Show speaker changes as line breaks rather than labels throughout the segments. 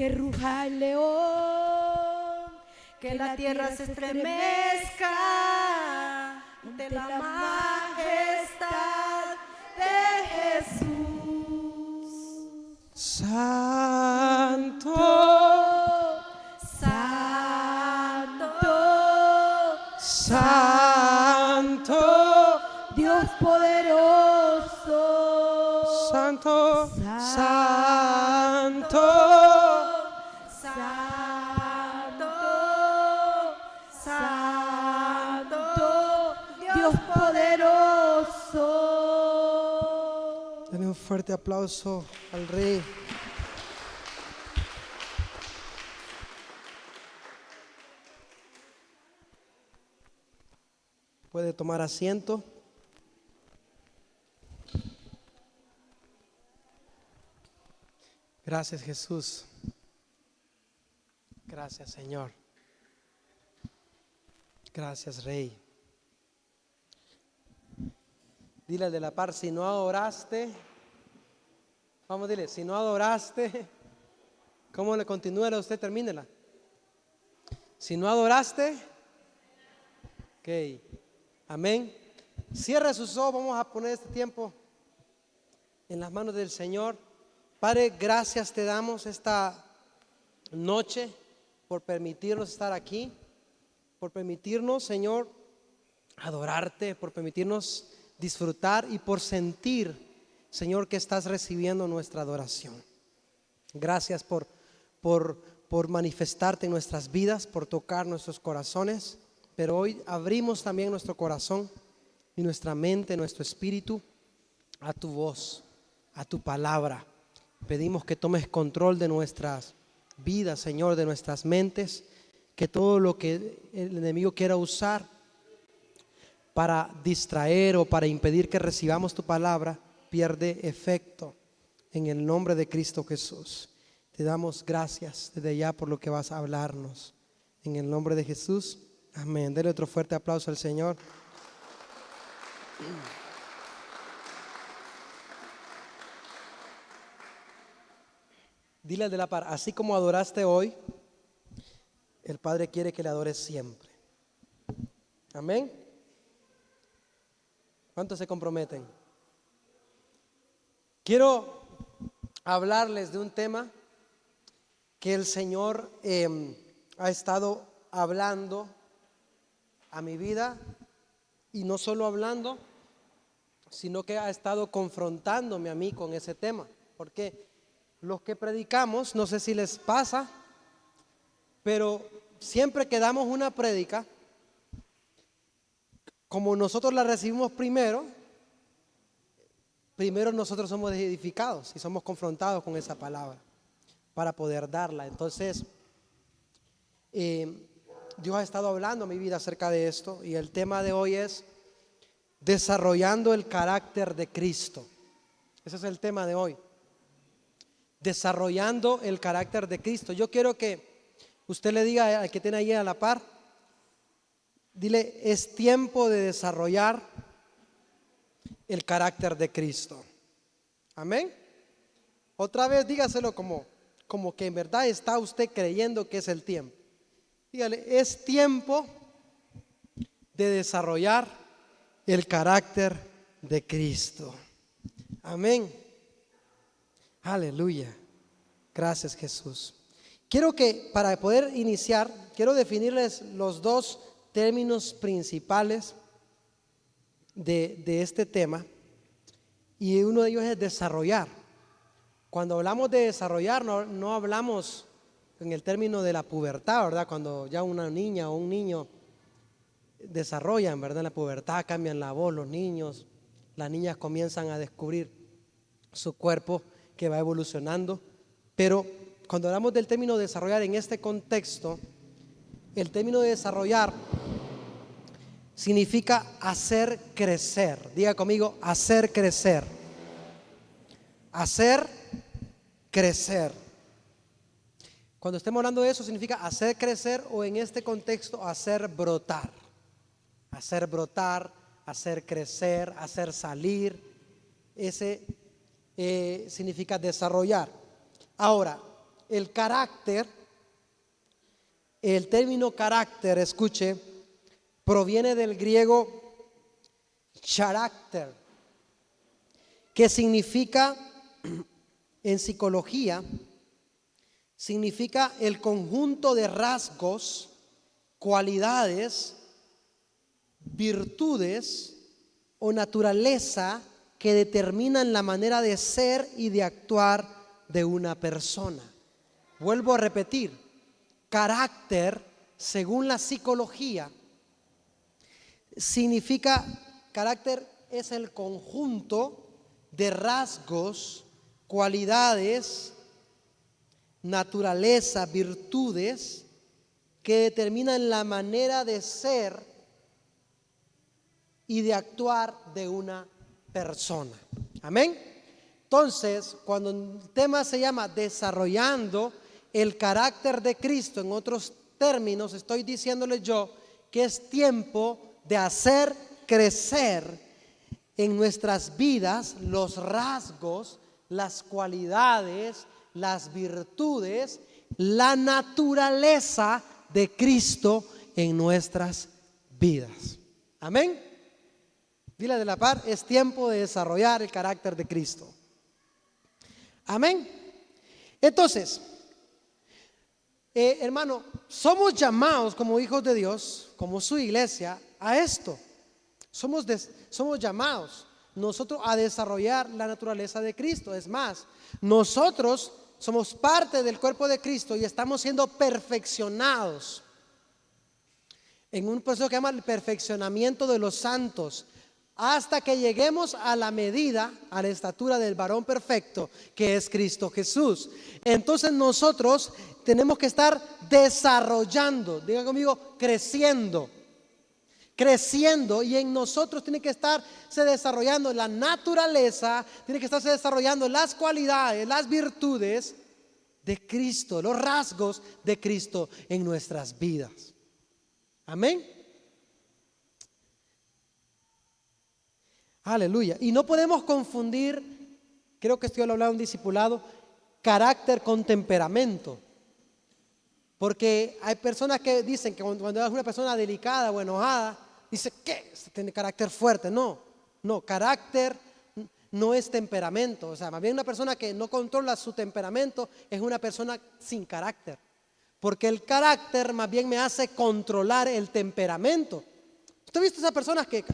que ruja el león,
que la tierra se estremezca ante la majestad de Jesús.
Santo,
Santo,
Santo,
Dios poderoso,
Santo, Santo,
Santo, Santo,
Dios poderoso.
Dale un fuerte aplauso al Rey. Puede tomar asiento. Gracias, Jesús. Gracias, Señor. Gracias, Rey. Dile al de la par, si no adoraste, vamos, dile, si no adoraste, ¿cómo le continúa usted? Termínela. Si no adoraste, ok, amén. Cierra sus ojos, vamos a poner este tiempo en las manos del Señor. Padre, gracias te damos esta noche por permitirnos estar aquí, por permitirnos, Señor, adorarte, por permitirnos disfrutar y por sentir, Señor, que estás recibiendo nuestra adoración. Gracias por manifestarte en nuestras vidas, por tocar nuestros corazones, pero hoy abrimos también nuestro corazón y nuestra mente, nuestro espíritu a tu voz, a tu palabra. Pedimos que tomes control de nuestras vidas, Señor, de nuestras mentes, que todo lo que el enemigo quiera usar para distraer o para impedir que recibamos tu palabra pierde efecto. En el nombre de Cristo Jesús te damos gracias desde ya por lo que vas a hablarnos. En el nombre de Jesús, amén. Dele otro fuerte aplauso al Señor. Dile al de la par, así como adoraste hoy, el Padre quiere que le adores siempre. Amén. ¿Cuántos se comprometen? Quiero hablarles de un tema que el Señor ha estado hablando a mi vida, y no solo hablando, sino que ha estado confrontándome a mí con ese tema. Porque los que predicamos, no sé si les pasa, pero siempre que damos una prédica, como nosotros la recibimos primero nosotros somos edificados y somos confrontados con esa palabra para poder darla. Entonces, Dios ha estado hablando a mi vida acerca de esto, y el tema de hoy es desarrollando el carácter de Cristo. Ese es el tema de hoy. Desarrollando el carácter de Cristo. Yo quiero que usted le diga al que tiene ahí a la par, dile, es tiempo de desarrollar el carácter de Cristo. Amén. Otra vez dígaselo como que en verdad está usted creyendo que es el tiempo. Dígale, es tiempo de desarrollar el carácter de Cristo. Amén. Aleluya. Gracias, Jesús. Quiero que para poder iniciar, quiero definirles los dos términos principales de este tema, y uno de ellos es desarrollar. Cuando hablamos de desarrollar, no hablamos en el término de la pubertad, ¿verdad? Cuando ya una niña o un niño desarrollan, ¿verdad? En la pubertad cambian la voz los niños, las niñas comienzan a descubrir su cuerpo que va evolucionando. Pero cuando hablamos del término desarrollar en este contexto, el término de desarrollar significa hacer crecer. Diga conmigo, hacer crecer. Hacer crecer. Cuando estemos hablando de eso, significa hacer crecer, o en este contexto, hacer brotar. Hacer brotar, hacer crecer, hacer salir. Ese significa desarrollar. Ahora, el carácter, el término carácter, escuche, proviene del griego charácter, que significa, en psicología, significa el conjunto de rasgos, cualidades, virtudes o naturaleza que determinan la manera de ser y de actuar de una persona. Vuelvo a repetir, carácter, según la psicología, significa, carácter es el conjunto de rasgos, cualidades, naturaleza, virtudes que determinan la manera de ser y de actuar de una persona. Amén. Entonces, cuando el tema se llama desarrollando el carácter de Cristo, en otros términos, estoy diciéndole yo que es tiempo de hacer crecer en nuestras vidas los rasgos, las cualidades, las virtudes, la naturaleza de Cristo en nuestras vidas. Amén. Dile de la par, es tiempo de desarrollar el carácter de Cristo. Amén. Entonces, hermano, somos llamados como hijos de Dios, como su iglesia, a esto. Somos llamados nosotros a desarrollar la naturaleza de Cristo. Es más, nosotros somos parte del cuerpo de Cristo y estamos siendo perfeccionados en un proceso que se llama el perfeccionamiento de los santos, hasta que lleguemos a la medida, a la estatura del varón perfecto, que es Cristo Jesús. Entonces nosotros tenemos que estar desarrollando, diga conmigo, creciendo, y en nosotros tiene que estarse desarrollando la naturaleza, tiene que estarse desarrollando las cualidades, las virtudes de Cristo, los rasgos de Cristo en nuestras vidas. Amén. Aleluya. Y no podemos confundir, creo que estoy hablando de un discipulado, carácter con temperamento. Porque hay personas que dicen que cuando es una persona delicada o enojada, dice que tiene carácter fuerte. No, carácter no es temperamento. O sea, más bien una persona que no controla su temperamento es una persona sin carácter. Porque el carácter más bien me hace controlar el temperamento. ¿Usted ha visto esas personas que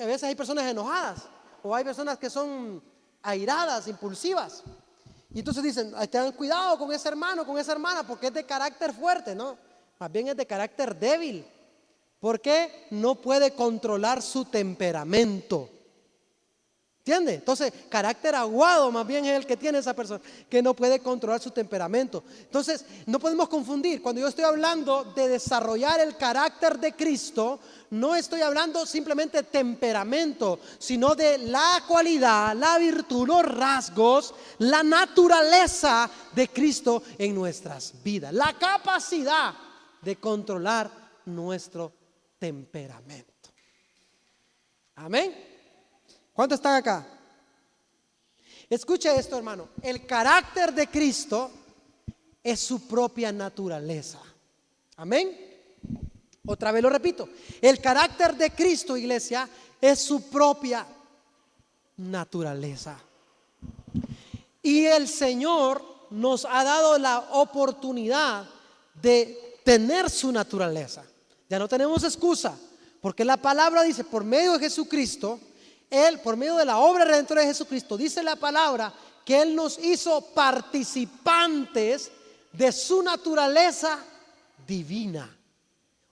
a veces hay personas enojadas o hay personas que son airadas, impulsivas? Y entonces dicen, tengan cuidado con ese hermano, con esa hermana, porque es de carácter fuerte. No, más bien es de carácter débil, porque no puede controlar su temperamento. ¿Entiende? Entonces, carácter aguado más bien es el que tiene esa persona, que no puede controlar su temperamento. Entonces, no podemos confundir. Cuando yo estoy hablando de desarrollar el carácter de Cristo, no estoy hablando simplemente de temperamento, sino de la cualidad, la virtud, los rasgos, la naturaleza de Cristo en nuestras vidas, la capacidad de controlar nuestro temperamento. Amén. ¿Cuántos están acá? Escuche esto, hermano. El carácter de Cristo es su propia naturaleza. Amén. Otra vez lo repito. El carácter de Cristo, iglesia, es su propia naturaleza. Y el Señor nos ha dado la oportunidad de tener su naturaleza. Ya no tenemos excusa, porque la palabra dice, por medio de Jesucristo, Él, por medio de la obra redentora de Jesucristo, dice la palabra que Él nos hizo participantes de su naturaleza divina.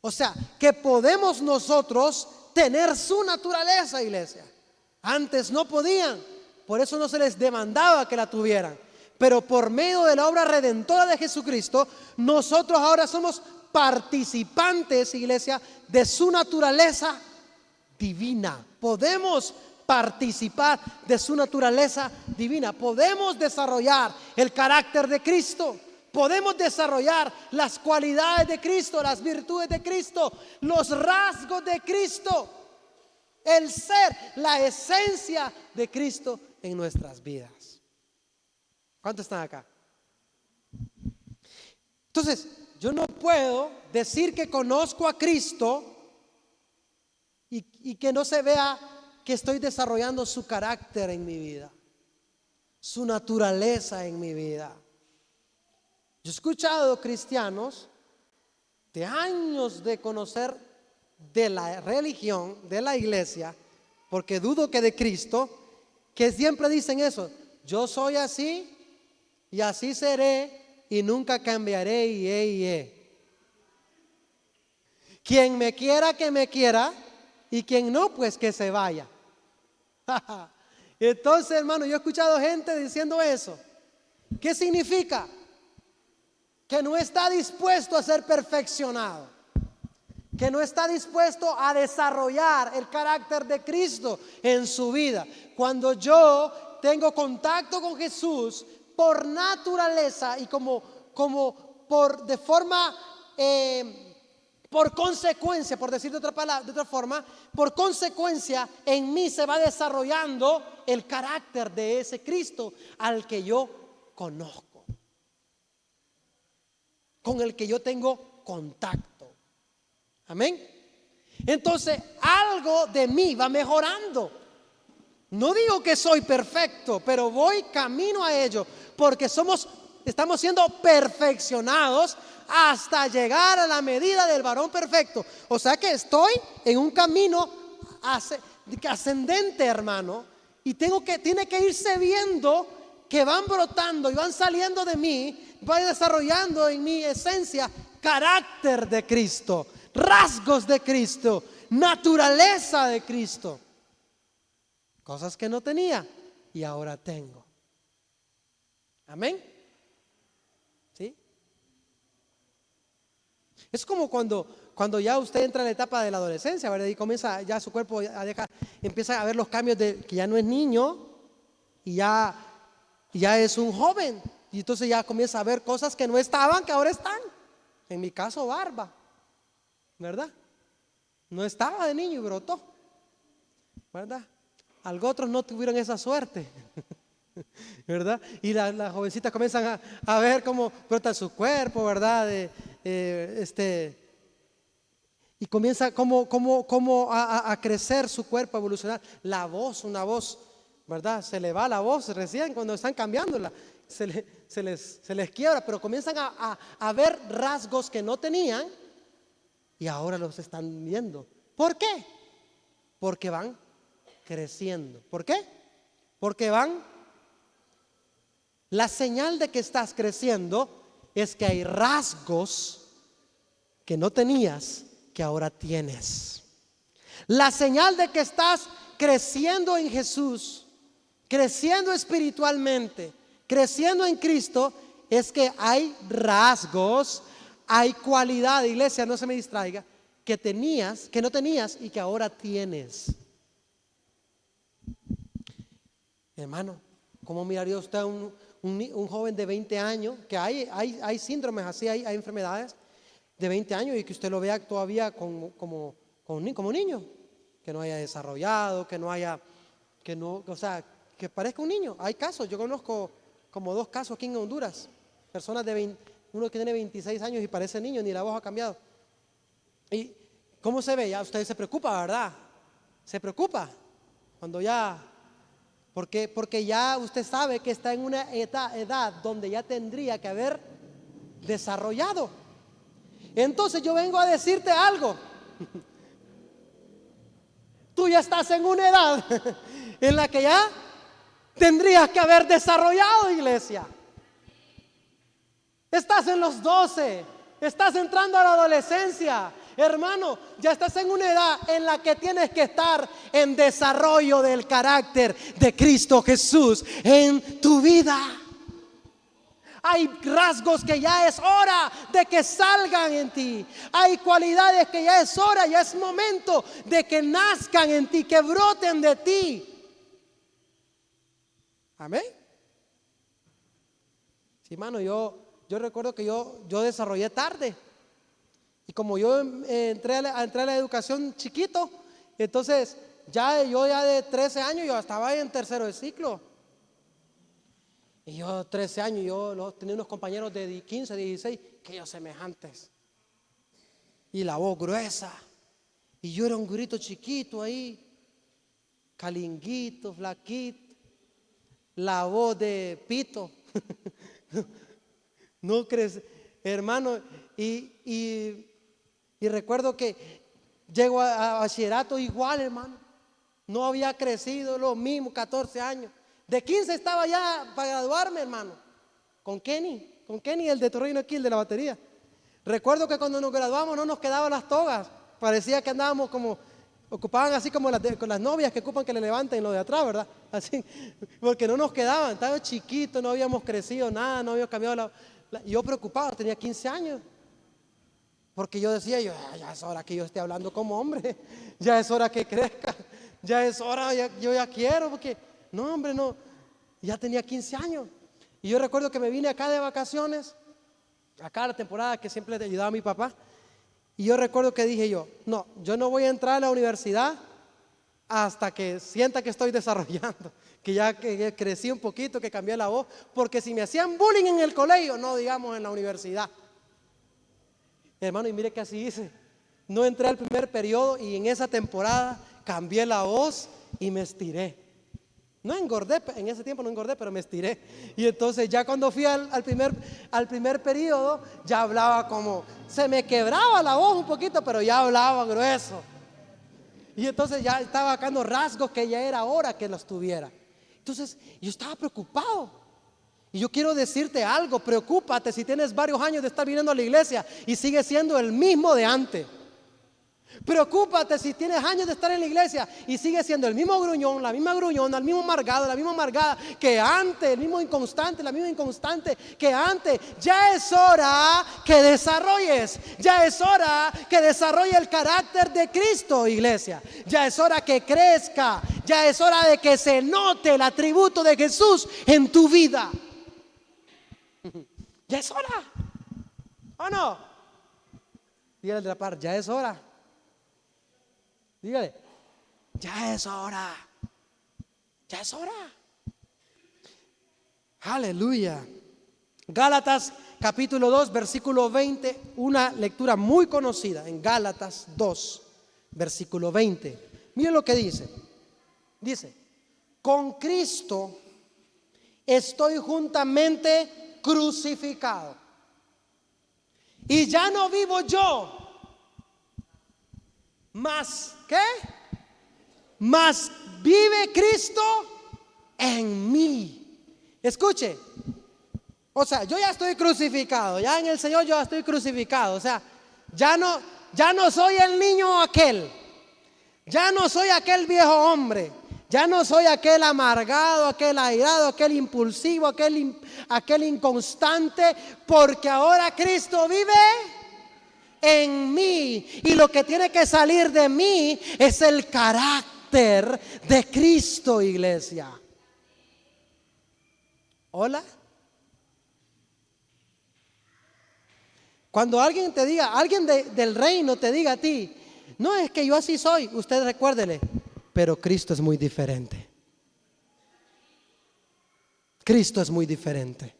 O sea, que podemos nosotros tener su naturaleza, iglesia. Antes no podían, por eso no se les demandaba que la tuvieran. Pero por medio de la obra redentora de Jesucristo, nosotros ahora somos participantes, iglesia, de su naturaleza divina. Podemos participar de su naturaleza divina. Podemos desarrollar el carácter de Cristo. Podemos desarrollar las cualidades de Cristo, las virtudes de Cristo, los rasgos de Cristo, el ser, la esencia de Cristo en nuestras vidas. ¿Cuántos están acá? Entonces, yo no puedo decir que conozco a Cristo y que no se vea que estoy desarrollando su carácter en mi vida, su naturaleza en mi vida. Yo he escuchado cristianos de años de conocer de la religión, de la iglesia, porque dudo que de Cristo, que siempre dicen eso: yo soy así y así seré y nunca cambiaré y. Quien me quiera, que me quiera, y quien no, pues que se vaya. Entonces, hermano, yo he escuchado gente diciendo eso. ¿Qué significa? Que no está dispuesto a ser perfeccionado, que no está dispuesto a desarrollar el carácter de Cristo en su vida. Cuando yo tengo contacto con Jesús por naturaleza y por consecuencia, por decir de otra forma, por consecuencia en mí se va desarrollando el carácter de ese Cristo al que yo conozco, con el que yo tengo contacto. Amén. Entonces algo de mí va mejorando. No digo que soy perfecto, pero voy camino a ello, porque estamos siendo perfeccionados hasta llegar a la medida del varón perfecto. O sea que estoy en un camino ascendente, hermano, y tiene que irse viendo que van brotando y van saliendo de mí, va desarrollando en mi esencia carácter de Cristo, rasgos de Cristo, naturaleza de Cristo, cosas que no tenía y ahora tengo. Amén. ¿Sí? Es como cuando ya usted entra en la etapa de la adolescencia, ¿verdad? Y comienza ya su cuerpo empieza a ver los cambios de que ya no es niño y ya es un joven, y entonces ya comienza a ver cosas que no estaban, que ahora están. En mi caso, barba, ¿verdad? No estaba de niño y brotó, ¿verdad? Algo otros no tuvieron esa suerte, ¿verdad? Y las jovencitas comienzan a ver cómo brota su cuerpo, ¿verdad? Y comienza a crecer su cuerpo, a evolucionar. La voz, una voz, ¿verdad? Se le va la voz recién cuando están cambiándola, se les quiebra, pero comienzan a ver rasgos que no tenían y ahora los están viendo. ¿Por qué? Porque van creciendo. ¿Por qué? Porque la señal de que estás creciendo es que hay rasgos que no tenías que ahora tienes. La señal de que estás creciendo en Jesús, creciendo espiritualmente, creciendo en Cristo, es que hay rasgos, hay cualidad, iglesia, no se me distraiga, que no tenías y que ahora tienes. Hermano, ¿cómo miraría usted a un joven de 20 años? Que hay síndromes así, hay enfermedades de 20 años y que usted lo vea todavía como niño, que no haya desarrollado, que parezca un niño. Hay casos, yo conozco como 2 casos aquí en Honduras, personas uno que tiene 26 años y parece niño, ni la voz ha cambiado. ¿Y cómo se ve? Ya usted se preocupa, ¿verdad? Se preocupa cuando porque ya usted sabe que está en una edad donde ya tendría que haber desarrollado. Entonces yo vengo a decirte algo. Tú ya estás en una edad en la que ya tendrías que haber desarrollado, iglesia. Estás en los 12, estás entrando a la adolescencia. Hermano, ya estás en una edad en la que tienes que estar en desarrollo del carácter de Cristo Jesús en tu vida. Hay rasgos que ya es hora de que salgan en ti. Hay cualidades que ya es hora, ya es momento de que nazcan en ti, que broten de ti. Amén. Sí, hermano, yo recuerdo que yo desarrollé tarde. Y como yo entré a la educación chiquito, entonces yo ya de 13 años yo estaba en tercero de ciclo. Y yo 13 años, tenía unos compañeros de 15, 16, que ellos semejantes. Y la voz gruesa. Y yo era un grito chiquito ahí, calinguito, flaquito, la voz de pito. No crees, hermano. Y recuerdo que llego a bachillerato igual, hermano. No había crecido, lo mismo, 14 años. De 15 estaba ya para graduarme, hermano. Con Kenny, el de Torreino aquí, el de la batería. Recuerdo que cuando nos graduamos no nos quedaban las togas. Parecía que andábamos como, ocupaban así como con las novias que ocupan que le levanten lo de atrás, ¿verdad? Así, porque no nos quedaban, estaba chiquito, no habíamos crecido nada, no habíamos cambiado yo preocupado, tenía 15 años. Porque yo decía, ya es hora que yo esté hablando como hombre, ya es hora que crezca, ya es hora, yo ya quiero, porque no, hombre, no, ya tenía 15 años. Y yo recuerdo que me vine acá de vacaciones, acá la temporada que siempre le ayudaba a mi papá. Y yo recuerdo que dije yo no voy a entrar a la universidad hasta que sienta que estoy desarrollando, que ya que crecí un poquito, que cambié la voz, porque si me hacían bullying en el colegio, no digamos en la universidad. Hermano, y mire que así hice. No entré al primer periodo y en esa temporada cambié la voz y me estiré. No engordé, en ese tiempo no engordé, pero me estiré. Y entonces ya cuando fui al primer periodo, ya hablaba como, se me quebraba la voz un poquito, pero ya hablaba grueso. Y entonces ya estaba sacando rasgos que ya era hora que los tuviera. Entonces yo estaba preocupado. Y yo quiero decirte algo, preocúpate si tienes varios años de estar viniendo a la iglesia y sigues siendo el mismo de antes. Preocúpate si tienes años de estar en la iglesia y sigues siendo el mismo gruñón, la misma gruñona, el mismo amargado, la misma amargada que antes, el mismo inconstante, la misma inconstante que antes. Ya es hora que desarrolles, ya es hora que desarrolle el carácter de Cristo, iglesia. Ya es hora que crezca, ya es hora de que se note el atributo de Jesús en tu vida. Ya es hora, ¿o no? Dígale de la par, ya es hora. Dígale, ya es hora. Ya es hora. Aleluya. Gálatas capítulo 2, versículo 20, una lectura muy conocida en Gálatas 2, versículo 20. Miren lo que dice. Dice, con Cristo estoy juntamente crucificado. Y ya no vivo yo, mas, ¿qué? Mas vive Cristo en mí. Escuche, o sea, yo ya estoy crucificado, ya en el Señor yo ya estoy crucificado. O sea, ya no soy el niño aquel, ya no soy aquel viejo hombre, ya no soy aquel amargado, aquel airado, aquel impulsivo, aquel inconstante, porque ahora Cristo vive en mí, y lo que tiene que salir de mí es el carácter de Cristo, iglesia. Hola. Cuando alguien te diga, alguien del reino te diga a ti, no es que yo así soy, usted recuérdele, pero Cristo es muy diferente. Cristo es muy diferente.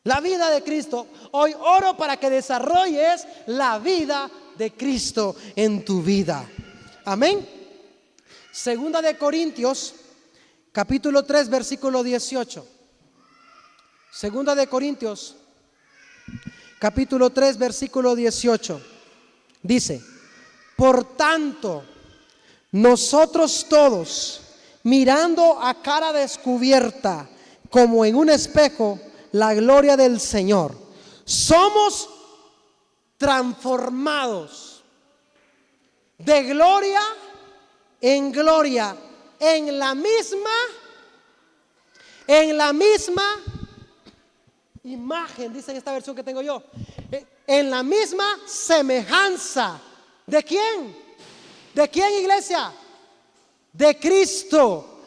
La vida de Cristo, hoy oro para que desarrolles la vida de Cristo en tu vida. Amén. Segunda de Corintios, capítulo 3, versículo 18. Segunda de Corintios, capítulo 3, versículo 18. Dice, por tanto, nosotros todos, mirando a cara descubierta, como en un espejo, la gloria del Señor, somos transformados de gloria en gloria, en la misma imagen, dice en esta versión que tengo yo, en la misma semejanza. ¿De quién? ¿De quién, iglesia? De Cristo,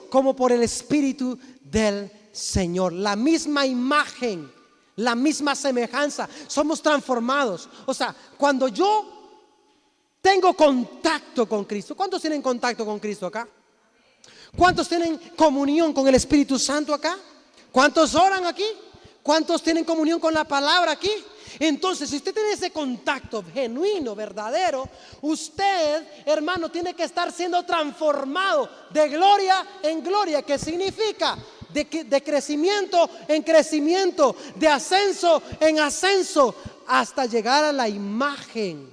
como por el Espíritu del Señor. La misma imagen, la misma semejanza. Somos transformados. O sea, cuando yo tengo contacto con Cristo. ¿Cuántos tienen contacto con Cristo acá? ¿Cuántos tienen comunión con el Espíritu Santo acá? ¿Cuántos oran aquí? ¿Cuántos tienen comunión con la palabra aquí? Entonces, si usted tiene ese contacto genuino, verdadero, usted, hermano, tiene que estar siendo transformado de gloria en gloria. ¿Qué significa? De crecimiento en crecimiento, de ascenso en ascenso, hasta llegar a la imagen,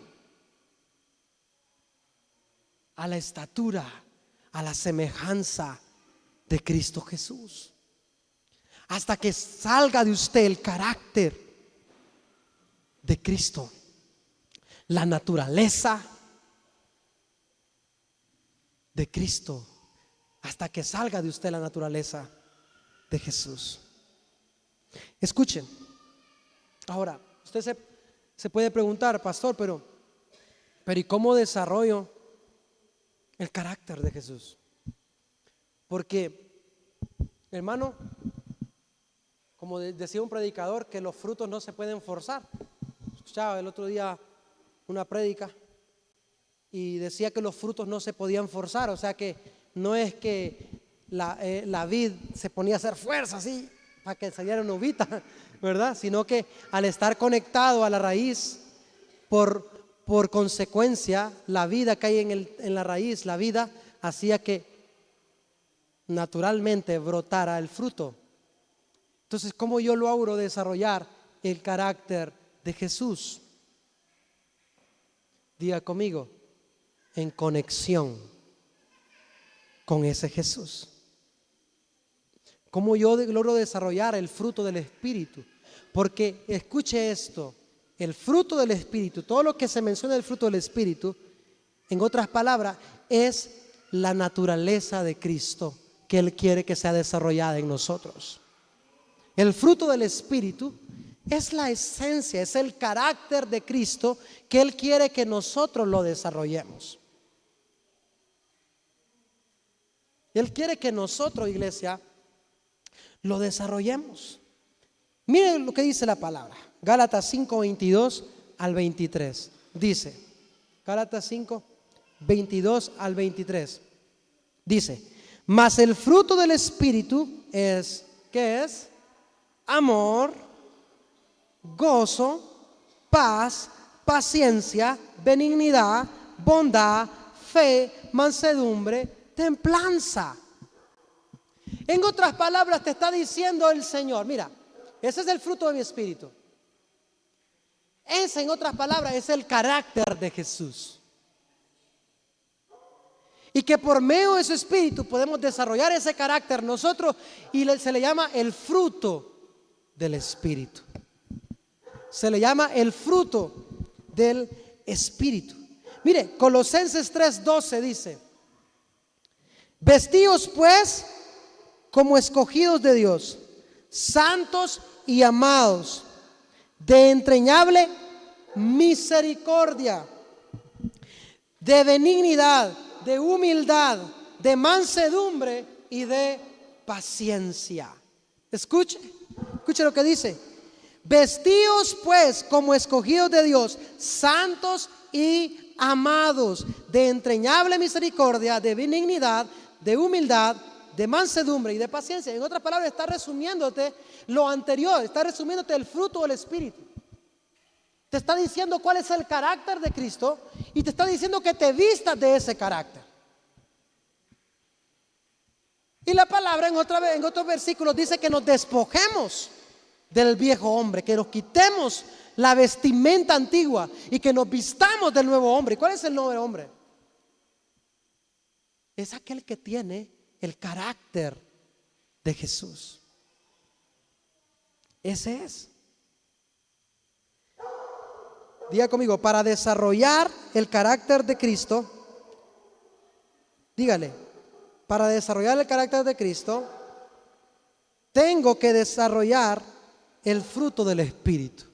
a la estatura, a la semejanza de Cristo Jesús. Hasta que salga de usted el carácter de Cristo, la naturaleza de Cristo, hasta que salga de usted la naturaleza de Jesús. Escuchen, ahora usted se puede preguntar, pastor, pero ¿y cómo desarrollo el carácter de Jesús? Porque, hermano, como decía un predicador, que los frutos no se pueden forzar. Escuchaba el otro día una prédica y decía que los frutos no se podían forzar. O sea que no es que la vid se ponía a hacer fuerza así para que saliera una uvita, ¿verdad? Sino que al estar conectado a la raíz, por consecuencia, la vida que hay en la raíz, la vida hacía que naturalmente brotara el fruto. Entonces, ¿cómo yo logro desarrollar el carácter de Jesús? Diga conmigo, en conexión con ese Jesús. ¿Cómo yo logro desarrollar el fruto del Espíritu? Porque escuche esto, el fruto del Espíritu, todo lo que se menciona del fruto del Espíritu, en otras palabras, es la naturaleza de Cristo que Él quiere que sea desarrollada en nosotros. El fruto del Espíritu es la esencia, es el carácter de Cristo que Él quiere que nosotros lo desarrollemos. Él quiere que nosotros, iglesia, lo desarrollemos. Miren lo que dice la palabra. Gálatas 5, 22 al 23. Dice, Gálatas 5, 22 al 23. Dice, mas el fruto del Espíritu es, ¿qué es? Amor, gozo, paz, paciencia, benignidad, bondad, fe, mansedumbre, templanza. En otras palabras te está diciendo el Señor, mira, ese es el fruto de mi espíritu. Ese, en otras palabras, es el carácter de Jesús. Y que por medio de su espíritu podemos desarrollar ese carácter nosotros, y se le llama el fruto del Espíritu. Se le llama el fruto del Espíritu. Mire, Colosenses 3:12 dice, vestíos pues como escogidos de Dios, santos y amados, de entrañable misericordia, de benignidad, de humildad, de mansedumbre y de paciencia. Escuche lo que dice. Vestíos pues como escogidos de Dios, santos y amados, de entrañable misericordia, de benignidad, de humildad, de mansedumbre y de paciencia. En otras palabras, está resumiéndote lo anterior, está resumiéndote el fruto del Espíritu. Te está diciendo cuál es el carácter de Cristo y te está diciendo que te vistas de ese carácter. Y la palabra en otros versículos dice que nos despojemos del viejo hombre, que nos quitemos la vestimenta antigua y que nos vistamos del nuevo hombre. ¿Y cuál es el nuevo hombre? Es aquel que tiene el carácter de Jesús. Ese es. Diga conmigo, para desarrollar el carácter de Cristo, dígale, para desarrollar el carácter de Cristo, tengo que desarrollar el fruto del Espíritu.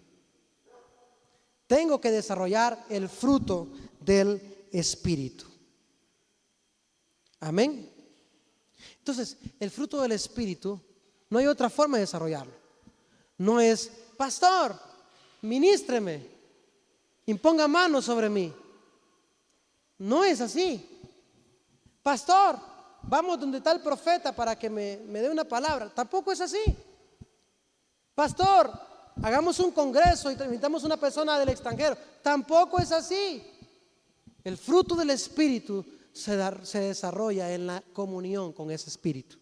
Tengo que desarrollar el fruto del Espíritu. Amén. Entonces, el fruto del Espíritu, no hay otra forma de desarrollarlo. No es, pastor, ministreme, imponga manos sobre mí. No es así. Pastor, vamos donde está el profeta para que me dé una palabra. Tampoco es así. Pastor, hagamos un congreso y invitamos a una persona del extranjero. Tampoco es así. El fruto del Espíritu se desarrolla en la comunión con ese Espíritu.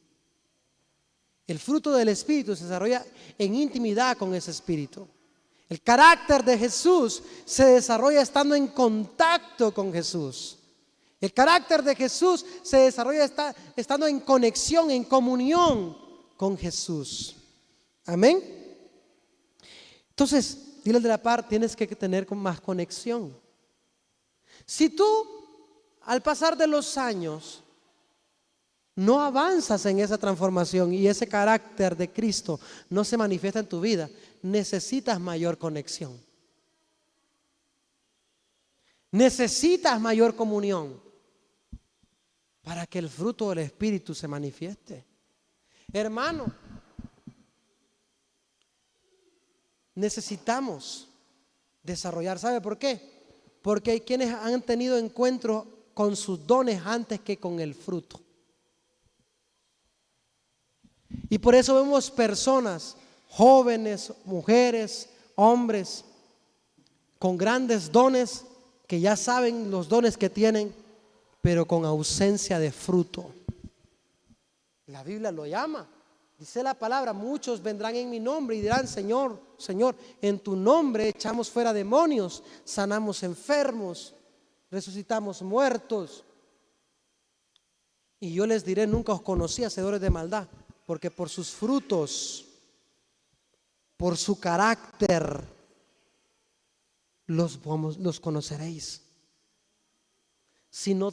El fruto del Espíritu se desarrolla en intimidad con ese Espíritu. El carácter de Jesús se desarrolla estando en contacto con Jesús. El carácter de Jesús se desarrolla estando en conexión, en comunión con Jesús. Amén. Entonces, dile de la par, tienes que tener más conexión. Si tú, al pasar de los años, no avanzas en esa transformación y ese carácter de Cristo no se manifiesta en tu vida, necesitas mayor conexión. Necesitas mayor comunión para que el fruto del Espíritu se manifieste. Hermano, necesitamos desarrollar. ¿Sabe por qué? Porque hay quienes han tenido encuentros con sus dones antes que con el fruto. Y por eso vemos personas, jóvenes, mujeres, hombres, con grandes dones, que ya saben los dones que tienen, pero con ausencia de fruto. La Biblia lo llama. Dice la palabra, muchos vendrán en mi nombre y dirán, Señor, Señor, en tu nombre echamos fuera demonios, sanamos enfermos, resucitamos muertos. Y yo les diré, nunca os conocí, hacedores de maldad, porque por sus frutos, por su carácter, los conoceréis. Si no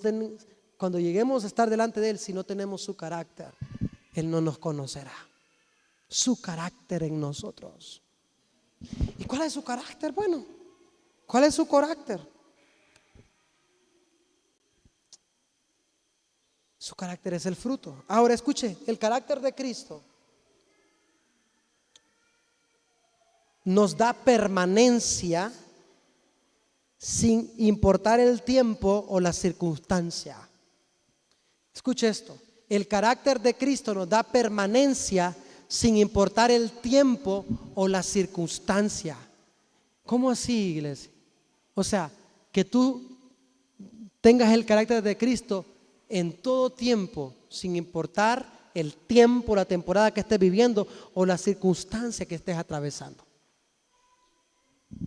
cuando lleguemos a estar delante de Él, si no tenemos su carácter, Él no nos conocerá. Su carácter en nosotros. ¿Y cuál es su carácter? Bueno, ¿cuál es su carácter? Su carácter es el fruto. Ahora escuche, el carácter de Cristo nos da permanencia sin importar el tiempo o la circunstancia. Escuche esto, el carácter de Cristo nos da permanencia sin importar el tiempo o la circunstancia. ¿Cómo así, iglesia? O sea, que tú tengas el carácter de Cristo en todo tiempo, sin importar el tiempo, la temporada que estés viviendo o la circunstancia que estés atravesando.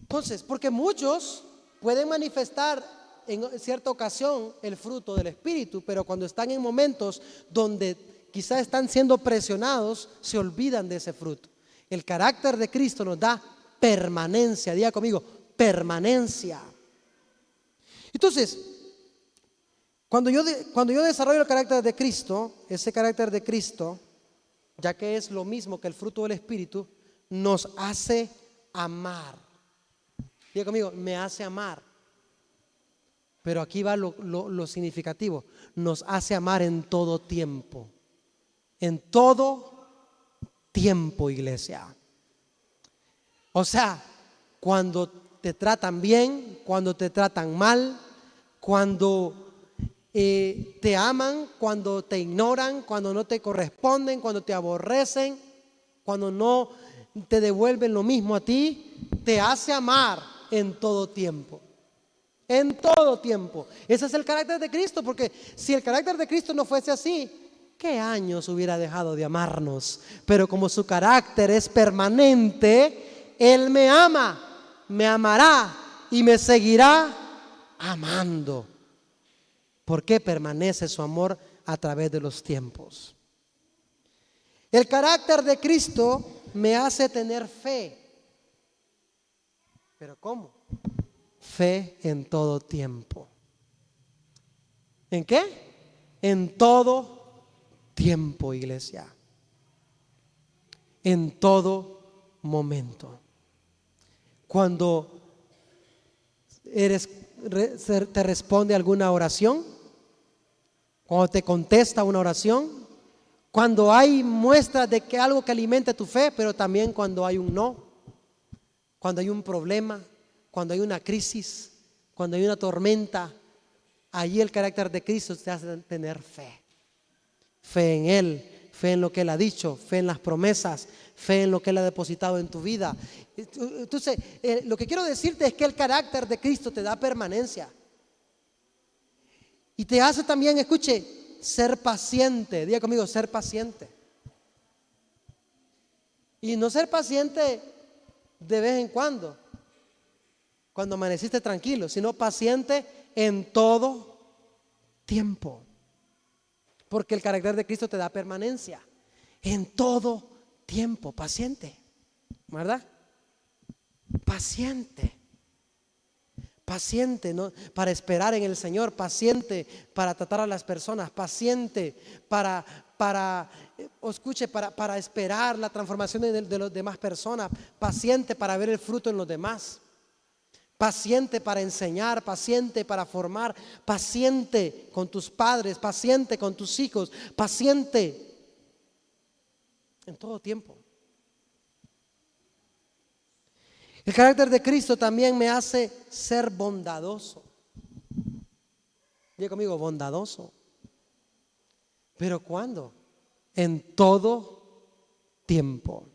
Entonces, porque muchos pueden manifestar en cierta ocasión el fruto del Espíritu, pero cuando están en momentos donde quizás están siendo presionados, se olvidan de ese fruto. El carácter de Cristo nos da permanencia. Diga conmigo, permanencia. Entonces, cuando yo desarrollo el carácter de Cristo, ese carácter de Cristo, ya que es lo mismo que el fruto del Espíritu, nos hace amar. Diga conmigo, me hace amar. Pero aquí va lo significativo. Nos hace amar en todo tiempo. En todo tiempo, iglesia. O sea, cuando te tratan bien, cuando te tratan mal, cuando te aman, cuando te ignoran, cuando no te corresponden, cuando te aborrecen, cuando no te devuelven lo mismo a ti, te hace amar en todo tiempo. En todo tiempo. Ese es el carácter de Cristo, porque si el carácter de Cristo no fuese así, ¿qué años hubiera dejado de amarnos? Pero como su carácter es permanente, Él me ama, me amará y me seguirá amando. Porque permanece su amor a través de los tiempos. El carácter de Cristo me hace tener fe. ¿Pero cómo? Fe en todo tiempo. ¿En qué? En todo tiempo, iglesia. En todo momento. Cuando te responde alguna oración, cuando te contesta una oración, cuando hay muestras de que algo que alimente tu fe, pero también cuando hay un no, cuando hay un problema, cuando hay una crisis, cuando hay una tormenta, allí el carácter de Cristo te hace tener fe. Fe en Él, fe en lo que Él ha dicho, fe en las promesas, fe en lo que Él ha depositado en tu vida. Entonces, lo que quiero decirte es que el carácter de Cristo te da permanencia. Y te hace también, escuche, ser paciente. Diga conmigo, ser paciente. Y no ser paciente de vez en cuando amaneciste tranquilo, sino paciente en todo tiempo. Porque el carácter de Cristo te da permanencia. En todo tiempo, paciente. ¿Verdad? Paciente. Paciente, ¿no? Para esperar en el Señor, paciente para tratar a las personas, paciente para esperar la transformación de las demás personas, paciente para ver el fruto en los demás, paciente para enseñar, paciente para formar, paciente con tus padres, paciente con tus hijos, paciente en todo tiempo. El carácter de Cristo también me hace ser bondadoso. Diga conmigo, bondadoso. ¿Pero cuándo? En todo tiempo.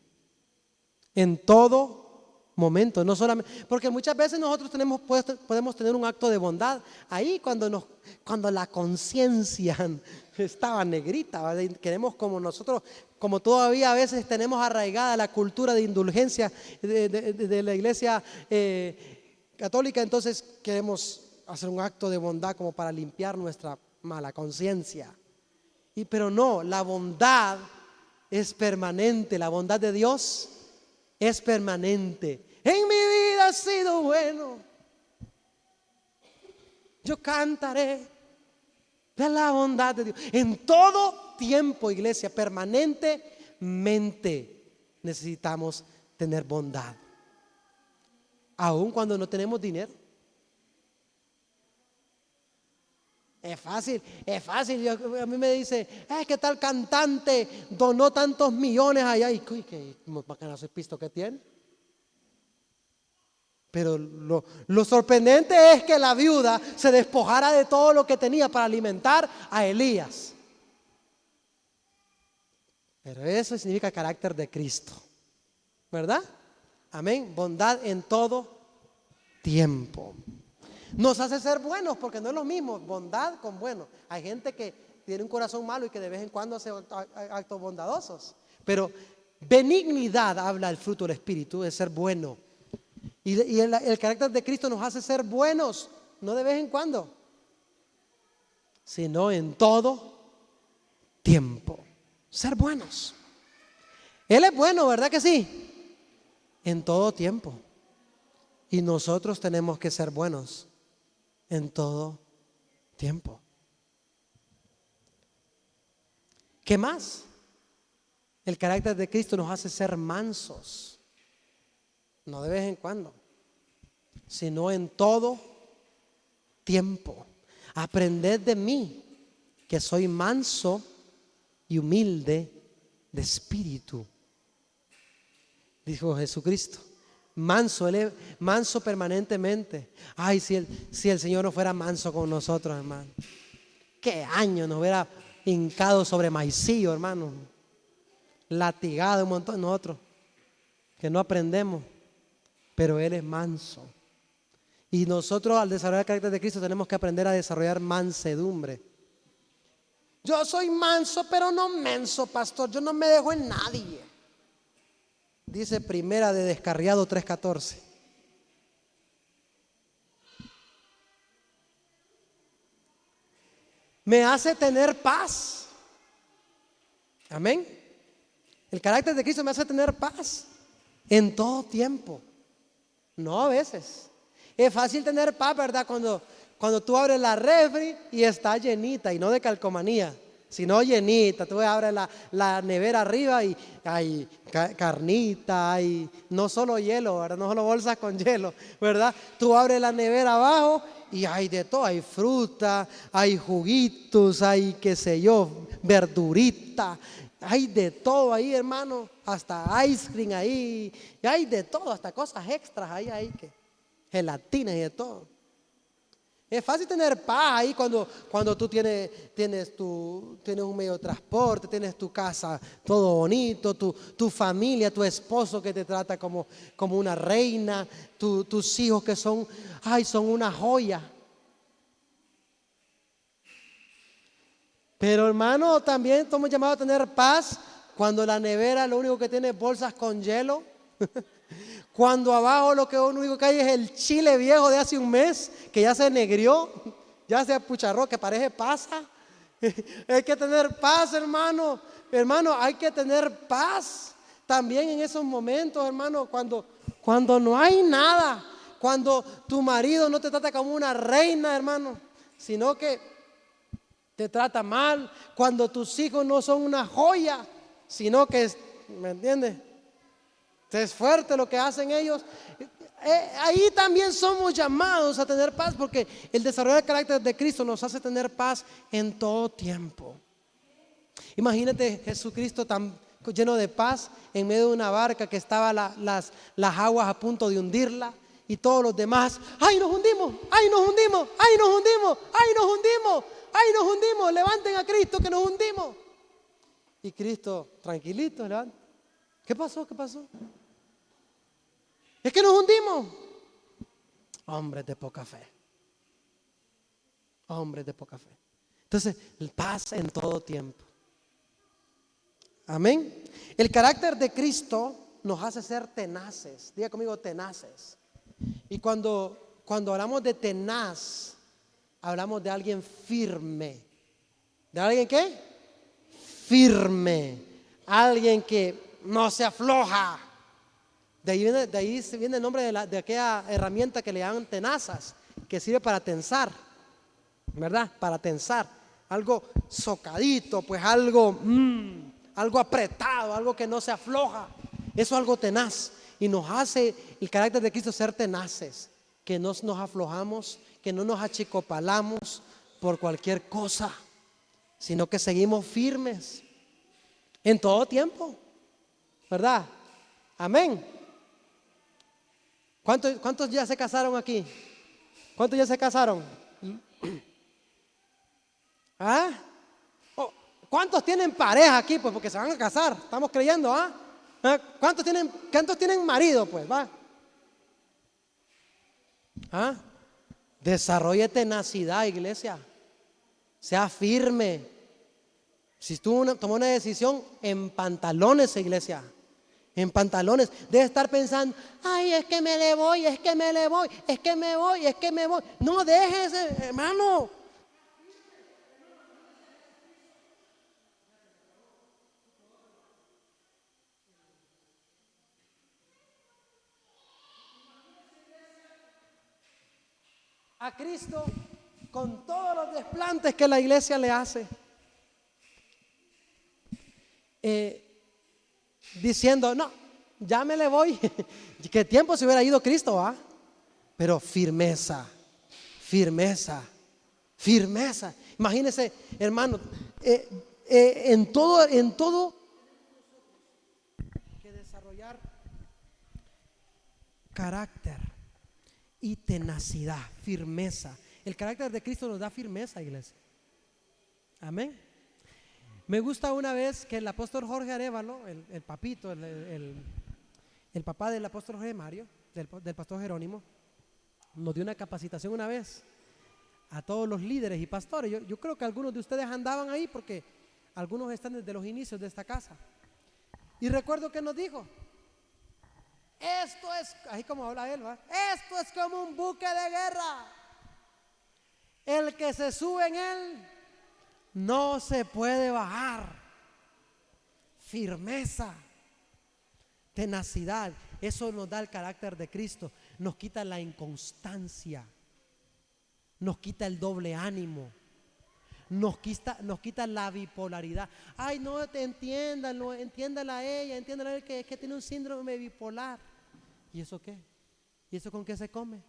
En todo momento. No solamente, porque muchas veces nosotros podemos tener un acto de bondad ahí cuando la conciencia estaba negrita, ¿verdad? Queremos como todavía a veces tenemos arraigada la cultura de indulgencia de la iglesia católica, entonces queremos hacer un acto de bondad como para limpiar nuestra mala conciencia. Pero no, la bondad es permanente, la bondad de Dios es permanente. En mi vida ha sido bueno, yo cantaré de la bondad de Dios. En todo tiempo, iglesia, permanentemente necesitamos tener bondad. Aun cuando no tenemos dinero. Es fácil. A mí me dice, ¿qué tal cantante donó tantos millones allá? Y qué bacanazo el pisto que tiene. Pero lo sorprendente es que la viuda se despojara de todo lo que tenía para alimentar a Elías. Pero eso significa carácter de Cristo, ¿verdad? Amén. Bondad en todo tiempo. Nos hace ser buenos porque no es lo mismo bondad con bueno. Hay gente que tiene un corazón malo y que de vez en cuando hace actos bondadosos. Pero benignidad habla el fruto del Espíritu, de ser bueno. Y el carácter de Cristo nos hace ser buenos, no de vez en cuando, sino en todo tiempo. Ser buenos. Él es bueno, ¿verdad que sí? En todo tiempo. Y nosotros tenemos que ser buenos en todo tiempo. ¿Qué más? El carácter de Cristo nos hace ser mansos. No de vez en cuando, sino en todo tiempo. Aprended de mí, que soy manso y humilde de espíritu, dijo Jesucristo. Manso, Él es manso permanentemente. Ay, si el Señor no fuera manso con nosotros, hermano. Qué año nos hubiera hincado sobre maicillo, hermano. Latigado un montón de nosotros, que no aprendemos. Pero Él es manso. Y nosotros al desarrollar el carácter de Cristo tenemos que aprender a desarrollar mansedumbre. Yo soy manso, pero no menso, pastor. Yo no me dejo en nadie. Dice Primera de Descarriado 3:14. Me hace tener paz. Amén. El carácter de Cristo me hace tener paz en todo tiempo. No a veces. Es fácil tener paz, ¿verdad? Cuando tú abres la refri y está llenita, y no de calcomanía, sino llenita. Tú abres la nevera arriba y hay carnita, hay no solo hielo, ¿verdad? No solo bolsas con hielo, ¿verdad? Tú abres la nevera abajo y hay de todo. Hay fruta, hay juguitos, hay qué sé yo, verdurita. Hay de todo ahí, hermano, hasta ice cream ahí, y hay de todo, hasta cosas extras ahí, que gelatinas y de todo. Es fácil tener paz ahí cuando tú tienes un medio de transporte, tienes tu casa todo bonito, tu familia, tu esposo que te trata como una reina, tus hijos que son una joya. Pero hermano, también estamos llamados a tener paz cuando la nevera lo único que tiene es bolsas con hielo. Cuando abajo lo único que hay es el chile viejo de hace un mes, que ya se negrió, ya se apucharró, que parece pasa. Hay que tener paz, hermano. Hermano, hay que tener paz también en esos momentos, hermano, cuando no hay nada, cuando tu marido no te trata como una reina, hermano, sino que te trata mal, cuando tus hijos no son una joya, sino que, ¿me entiendes? Es fuerte lo que hacen ellos. Ahí también somos llamados a tener paz, porque el desarrollo del carácter de Cristo nos hace tener paz en todo tiempo. Imagínate Jesucristo tan lleno de paz en medio de una barca que estaba las aguas a punto de hundirla, y todos los demás, ¡ay, nos hundimos! ¡Ay, nos hundimos! ¡Ay, nos hundimos! ¡Ay, nos hundimos! ¡Ay, nos hundimos! Levanten a Cristo, que nos hundimos. Y Cristo, tranquilito, levanta. ¿Qué pasó? ¿Qué pasó? Es que nos hundimos. Hombres de poca fe. Hombres de poca fe. Entonces, paz en todo tiempo. Amén. El carácter de Cristo nos hace ser tenaces. Diga conmigo, tenaces. Y cuando hablamos de tenaz, hablamos de alguien firme. ¿De alguien qué? Firme. Alguien que no se afloja. De ahí viene el nombre de aquella herramienta que le llaman tenazas, que sirve para tensar, ¿verdad? Para tensar. Algo socadito, pues algo apretado, algo que no se afloja. Eso es algo tenaz. Y nos hace el carácter de Cristo ser tenaces, que no nos aflojamos, que no nos achicopalamos por cualquier cosa, sino que seguimos firmes en todo tiempo, ¿verdad? Amén. ¿Cuántos ya se casaron aquí? ¿Cuántos ya se casaron? ¿Ah? ¿Cuántos tienen pareja aquí? Pues porque se van a casar, estamos creyendo, ¿ah? ¿Cuántos tienen marido? Pues va. ¿Ah? Desarrolle tenacidad, iglesia. Sea firme. Si tú tomó una decisión, en pantalones, iglesia. En pantalones. Debe estar pensando, ay, es que me le voy, es que me le voy, es que me voy, es que me voy. No dejes, hermano. A Cristo con todos los desplantes que la iglesia le hace. Diciendo, no, ya me le voy. ¿Qué tiempo se hubiera ido Cristo? ¿Ah? Pero firmeza, firmeza, firmeza. Imagínense, hermano, en todo que desarrollar carácter y tenacidad, firmeza. El carácter de Cristo nos da firmeza, iglesia. Amén. Me gusta una vez que el apóstol Jorge Arévalo, el papito, el papá del apóstol Jorge Mario, del pastor Jerónimo, nos dio una capacitación una vez a todos los líderes y pastores. Yo creo que algunos de ustedes andaban ahí porque algunos están desde los inicios de esta casa. Y recuerdo que nos dijo, esto es, así como habla él, ¿va? Esto es como un buque de guerra. El que se sube en él no se puede bajar. Firmeza, tenacidad, eso nos da el carácter de Cristo. Nos quita la inconstancia, nos quita el doble ánimo, nos quita la bipolaridad. Ay, no te entiendan, no, entiéndala a ella, entiéndala a él que tiene un síndrome bipolar. ¿Y eso qué? ¿Y eso con qué se come?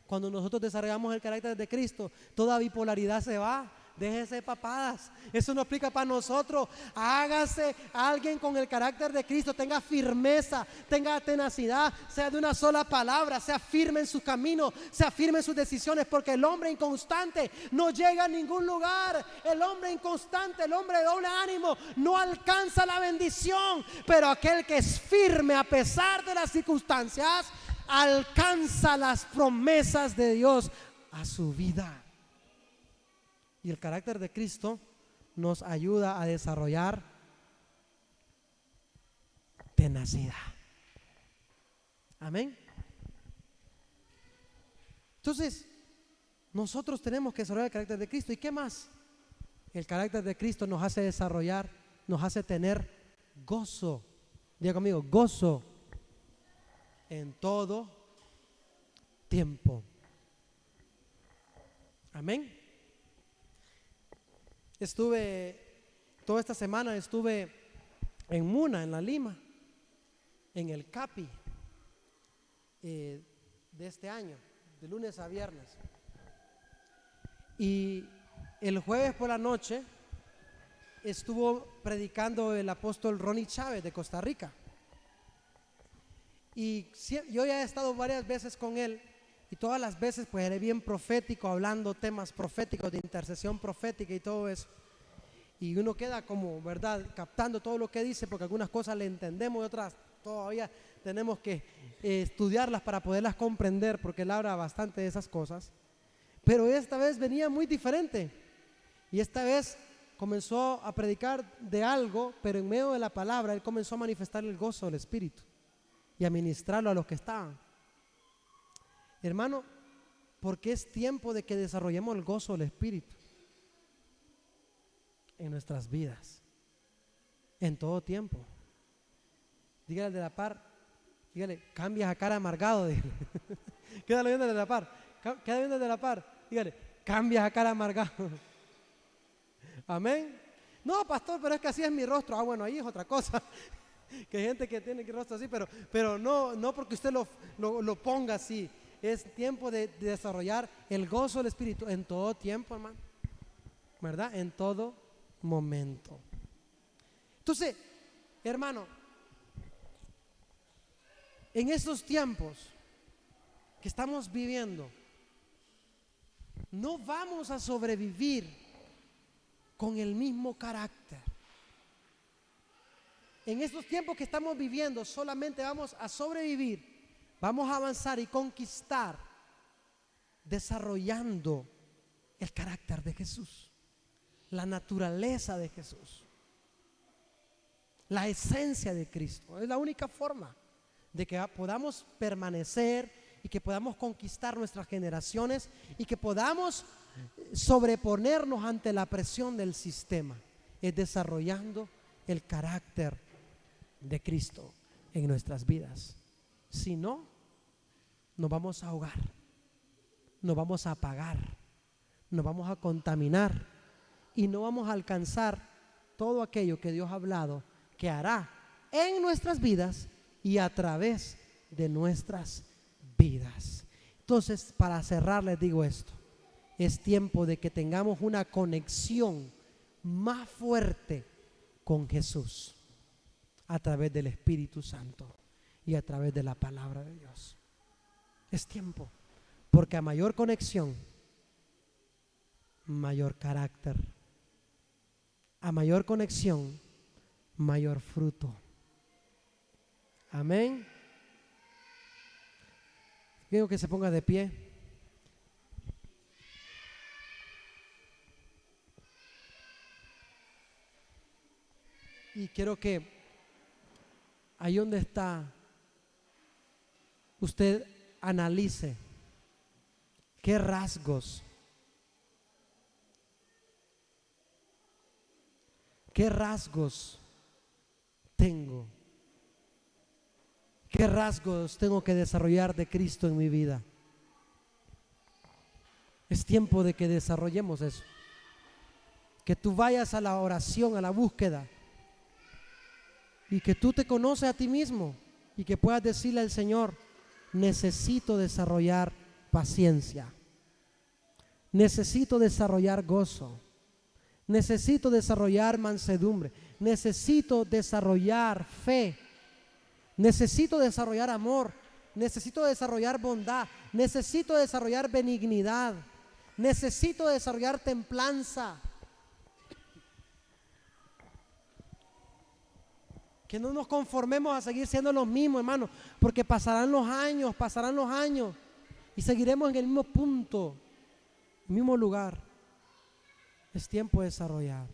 Cuando nosotros desarrollamos el carácter de Cristo, toda bipolaridad se va. déjese de papadas. Eso no aplica para nosotros. Hágase alguien con el carácter de Cristo, tenga firmeza, tenga tenacidad, sea de una sola palabra, sea firme en su camino, sea firme en sus decisiones, porque el hombre inconstante no llega a ningún lugar. El hombre inconstante, el hombre de doble ánimo no alcanza la bendición, pero aquel que es firme a pesar de las circunstancias alcanza las promesas de Dios a su vida. Y el carácter de Cristo nos ayuda a desarrollar tenacidad. Amén. Entonces, nosotros tenemos que desarrollar el carácter de Cristo. ¿Y qué más? El carácter de Cristo nos hace desarrollar, nos hace tener gozo. Diga conmigo, gozo en todo tiempo. Amén. Toda esta semana estuve en Muna, en La Lima, en el CAPI de este año, de lunes a viernes. Y el jueves por la noche estuvo predicando el apóstol Ronnie Chávez de Costa Rica. Y yo ya he estado varias veces con él, y todas las veces pues él es bien profético, hablando temas proféticos de intercesión profética y todo eso. Y uno queda como, ¿verdad?, captando todo lo que dice, porque algunas cosas le entendemos y otras todavía tenemos que estudiarlas para poderlas comprender, porque él habla bastante de esas cosas. Pero esta vez venía muy diferente, y esta vez comenzó a predicar de algo, pero en medio de la palabra él comenzó a manifestar el gozo del Espíritu y a ministrarlo a los que estaban. Hermano, porque es tiempo de que desarrollemos el gozo del Espíritu en nuestras vidas, en todo tiempo. Dígale al de la par, dígale, cambias a cara amargado, dígale. Quédale viendo al de la par, quédale viendo al de la par, dígale, cambias a cara amargado. Amén. No, pastor, pero es que así es mi rostro. Ah, bueno, ahí es otra cosa. Que hay gente que tiene el rostro así, pero no porque usted lo ponga así. Es tiempo de desarrollar el gozo del Espíritu en todo tiempo, hermano, ¿verdad? En todo momento. Entonces, hermano, en estos tiempos que estamos viviendo, no vamos a sobrevivir con el mismo carácter. En estos tiempos que estamos viviendo, solamente vamos a sobrevivir, vamos a avanzar y conquistar desarrollando el carácter de Jesús, la naturaleza de Jesús, la esencia de Cristo. Es la única forma de que podamos permanecer y que podamos conquistar nuestras generaciones y que podamos sobreponernos ante la presión del sistema. Es desarrollando el carácter de Cristo en nuestras vidas. Si no, nos vamos a ahogar, nos vamos a apagar, nos vamos a contaminar y no vamos a alcanzar todo aquello que Dios ha hablado que hará en nuestras vidas y a través de nuestras vidas. Entonces, para cerrar les digo esto: es tiempo de que tengamos una conexión más fuerte con Jesús a través del Espíritu Santo y a través de la palabra de Dios. Es tiempo, porque a mayor conexión, mayor carácter. A mayor conexión, mayor fruto. Amén. Quiero que se ponga de pie. Y quiero que ahí donde está, usted analice qué rasgos tengo, qué rasgos tengo que desarrollar de Cristo en mi vida. Es tiempo de que desarrollemos eso, que tú vayas a la oración, a la búsqueda, y que tú te conoces a ti mismo y que puedas decirle al Señor: necesito desarrollar paciencia, necesito desarrollar gozo, necesito desarrollar mansedumbre, necesito desarrollar fe, necesito desarrollar amor, necesito desarrollar bondad, necesito desarrollar benignidad, necesito desarrollar templanza. Que no nos conformemos a seguir siendo los mismos, hermanos, porque pasarán los años y seguiremos en el mismo punto, el mismo lugar. Es tiempo de desarrollar.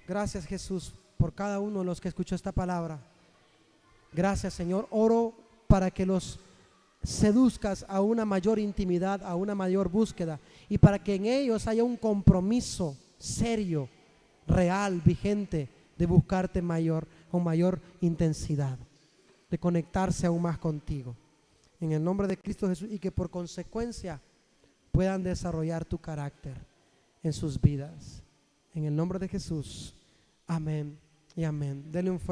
Gracias, Jesús, por cada uno de los que escuchó esta palabra. Gracias, Señor. Oro para que los seduzcas a una mayor intimidad, a una mayor búsqueda, y para que en ellos haya un compromiso serio, real, vigente, de buscarte con mayor intensidad, de conectarse aún más contigo. En el nombre de Cristo Jesús, y que por consecuencia puedan desarrollar tu carácter en sus vidas. En el nombre de Jesús. Amén y amén. Denle un fuerte